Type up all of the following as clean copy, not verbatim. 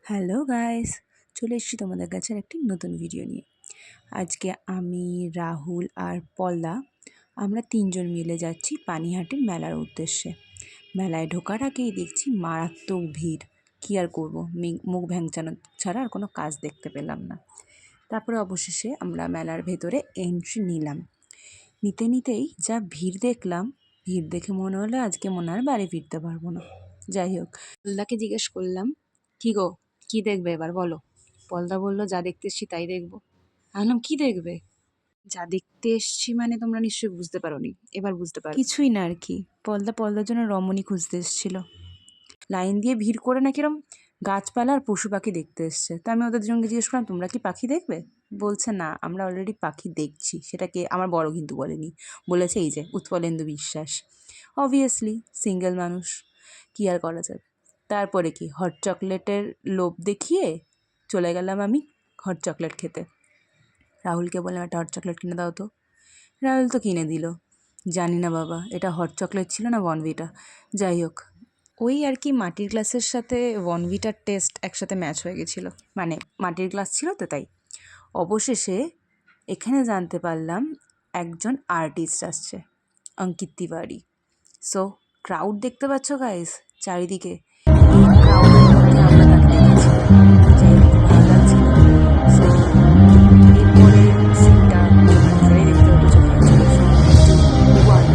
Hello guys, চলে এসেছি তোমাদের কাছে একটি নতুন ভিডিও নিয়ে। আজকে আমি, রাহুল আর পল্লা আমরা তিনজন মিলে যাচ্ছি পানিহাটির মেলার উদ্দেশ্যে। মেলায় ঢোকার আগেই দেখছি মারাত্মক ভিড়। কী আর করবো, মুখ ভ্যাংচানো ছাড়া আর কোনো কাজ দেখতে পেলাম না। তারপরে অবশেষে আমরা মেলার ভেতরে এন্ট্রি নিলাম। নিতে নিতেই যা ভিড় দেখলাম, ভিড় দেখে মনে হলো আজকে মনে হয় বাড়ি ফিরতে পারবো না। যাই হোক, পল্লাকে জিজ্ঞেস করলাম, কী গো, কী দেখবে এবার বলো? পলদা বলল, যা দেখতে এসছি তাই দেখবো। আমি কী দেখবে? যা দেখতে এসছি মানে তোমরা নিশ্চয়ই বুঝতে পারোনি, এবার বুঝতে পারো। কিছুই না আর কি, পলদার জন্য রমণী খুঁজতে এসেছিল। লাইন দিয়ে ভিড় করে না কিরম গাছপালা আর পশু পাখি দেখতে এসছে। তো আমি ওদের দুজনকে জিজ্ঞেস করলাম, তোমরা কি পাখি দেখবে? বলছে না, আমরা অলরেডি পাখি দেখছি। সেটাকে আমার বড় কিন্তু বলেনি, বলেছে এই যে উৎপলেন্দু বিশ্বাস। অবভিয়াসলি সিঙ্গেল মানুষ, কী আর করা যাবে। তারপরে কি, হট চকলেটের লোভ দেখিয়ে চলে গেলাম আমি হট চকলেট খেতে। রাহুলকে বললাম, একটা হট চকলেট কিনে দাও তো। রাহুল তো কিনে দিল। জানি না বাবা এটা হট চকলেট ছিল না বর্নভিটা। যাই হোক, ওই আর কি মাটির গ্লাসের সাথে বর্নভিটার টেস্ট একসাথে ম্যাচ হয়ে গেছিলো, মানে মাটির গ্লাস ছিল তো তাই। অবশেষে এখানে জানতে পারলাম একজন আর্টিস্ট আসছে, অঙ্কিত তিওয়ারি। সো ক্রাউড দেখতে পাচ্ছ গাইস চারিদিকে, এই ক্রাউডের মধ্যে আমরা তাকে দেখেছি। যাই হোক, খুব ভালো লাগছিল। সো এরপরের সিনটা তোমরা নিজেরাই দেখতে হতো, চোখে চলে এসো। One.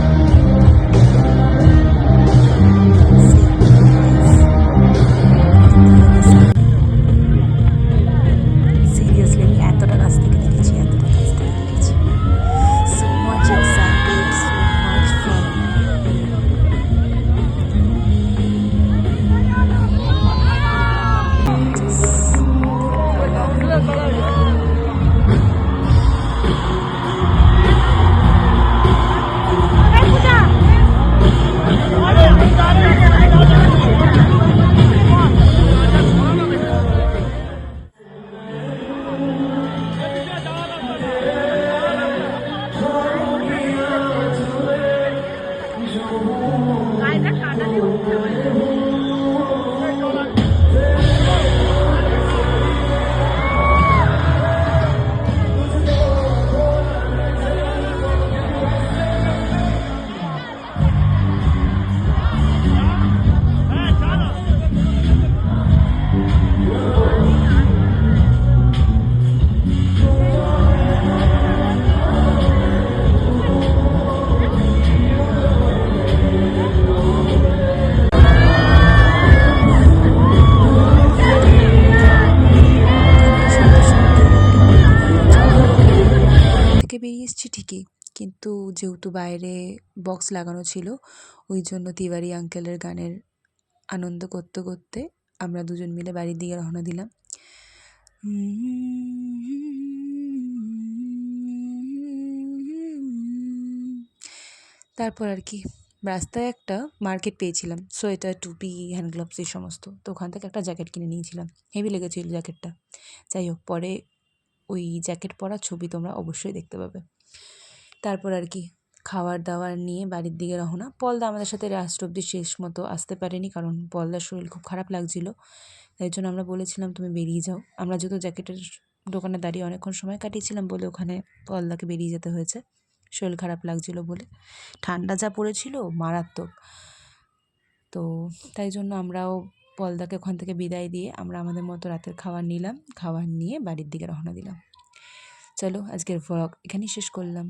সিরিয়াসলি আমি এতটা কাছ থেকে দেখেছি, এতটা কাছ থেকে দেখেছি। So much excited, so much fun. বেরিয়ে এসেছি ঠিকই, কিন্তু যেহেতু বাইরে বক্স লাগানো ছিল, ওই জন্য তিওয়ারি আঙ্কেলের গানের আনন্দ করতে করতে আমরা দুজন মিলে বাড়ির দিকে রওনা দিলাম। তারপর আর কি, রাস্তায় একটা মার্কেট পেয়েছিলাম, সোয়েটার, টুপি, হ্যান্ড গ্লাভস এই সমস্ত। তো ওখান থেকে একটা জ্যাকেট কিনে নিয়েছিলাম, হেভি লেগেছিল জ্যাকেটটা। যাই হোক, পরে ওই জ্যাকেট পরা ছবি তোমরা অবশ্যই দেখতে পাবে। তারপর আর কি, খাবার দাবার নিয়ে বাড়ির দিকে রওনা। পলদা আমাদের সাথে রাস্ট অব্দি শেষ মতো আসতে পারেনি, কারণ পলদার শরীর খুব খারাপ লাগছিল। তাই জন্য আমরা বলেছিলাম তুমি বেরিয়ে যাও। আমরা যেহেতু জ্যাকেটের দোকানে দাঁড়িয়ে অনেকক্ষণ সময় কাটিয়েছিলাম বলে ওখানে পলদাকে বেরিয়ে যেতে হয়েছে, শরীর খারাপ লাগছিল বলে। ঠান্ডা যা পড়েছিল মারাত্মক। তো তাই জন্য আমরাও পলদাকে ওখান থেকে বিদায় দিয়ে আমরা আমাদের মতো রাতের খাবার নিলাম, খাবার নিয়ে বাড়ির দিকে রওনা দিলাম। চলো আজকের ভ্লগ এখানেই শেষ করলাম।